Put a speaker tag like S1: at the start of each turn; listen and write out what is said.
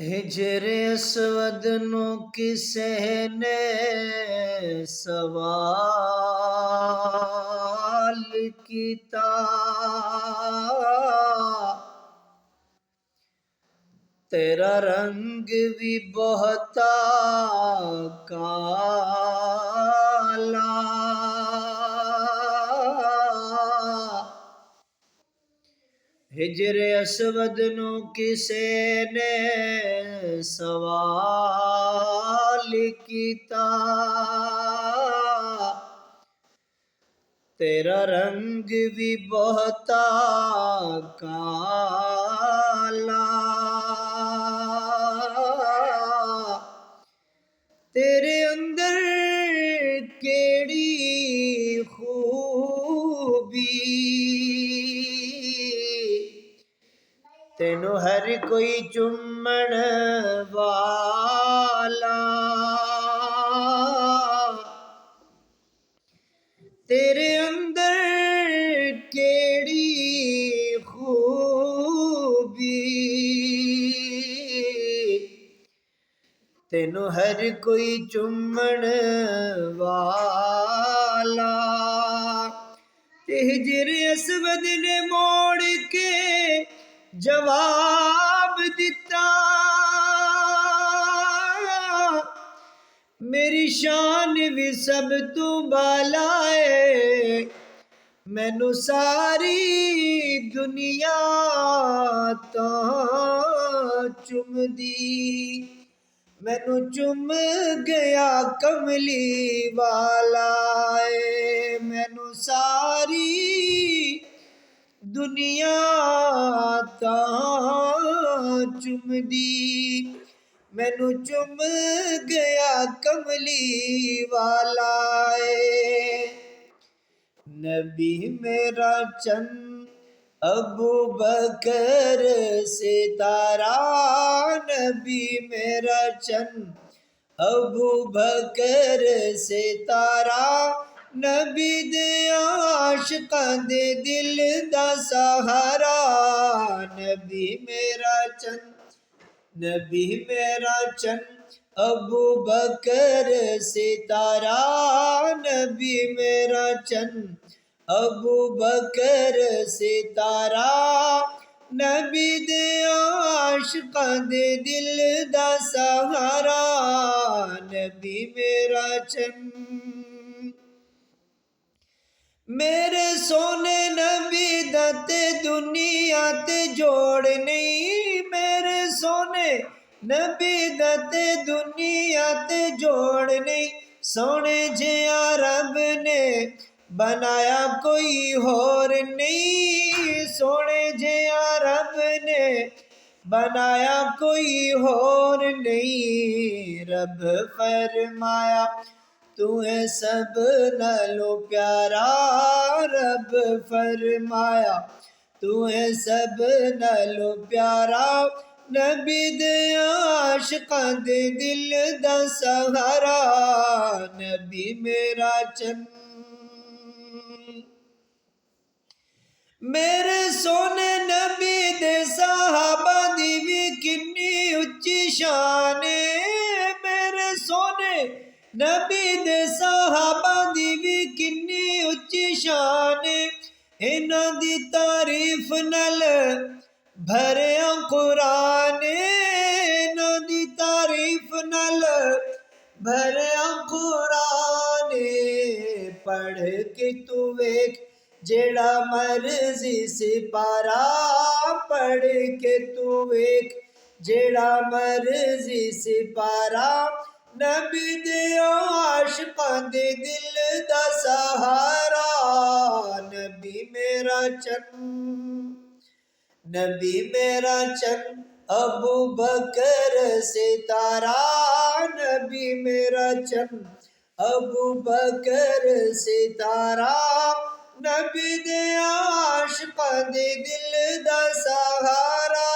S1: हिजर Aswad नु किसे ने सवाल किता, तेरा रंग भी बहुता काला। हिजर अस्वद नु किसे ने सवाल किता, तेरा रंग भी बहुता काला। तेरे अंदर केड़ी खूबी, तेनू हर कोई चुम्मण वाला। तेरे अंदर केड़ी खूबी, तेनू हर कोई चुम्मण वाला। ते हिजर अस्वद ने मोड़ के जवाब दिता, मेरी शान भी सब तू बाला है, मैनू सारी दुनिया तो चुमदी। मैनू चुम गया कमली वाला है, मैनू सारी दुनिया तो चुमदी। मैनू चुम गया कमली वाला है। नबी मेरा चंद अबू बकर सितारा, नबी मेरा चंद अबू बकर सितारा, नबी दे आशिकां दे दिल दा सहारा। नबी मेरा चंद, नबी मेरा चंद अबू बकर सितारा, नबी मेरा चंद अबू बकर सितारा, नबी दे आशिकां दे दिल दा सहारा। नबी मेरा चंद, मेरे सोने नबी दा ते दुनिया ते जोड़ नहीं, मेरे सोने नबी दा ते दुनिया ते जोड़ नहीं। सोने जिया रब ने बनाया कोई होर नहीं, सोने जिया रब ने बनाया कोई होर नहीं। रब फरमाया तू है सब नालों प्यारा, रब फरमाया तू है सब नालों प्यारा। नबी दे आशिकां दे दिल दा सहारा। नबी मेरा चंद, मेरे सोने नबी दे सहाबा दी भी किन्नी उच्ची शान है, मेरे सोने नबी दे सहाबा दी भी किन्नी उच्ची शान है। इन्हां दी तारीफ नाल भरिया कुरान, इन्हां दी तारीफ नाल भरिया कुरान। पढ़ के तू वेख जेड़ा मर्जी सिपारा, पढ़ के तू वेख जेड़ा मर्जी सिपारा। नबी दे आशिकां दे दिल दा सहारा। नबी मेरा चंद, नबी मेरा चंद अबू बकर सितारा, नबी मेरा चंद अबू बकर सितारा, नबी दे आशिकां दे दिल दा सहारा।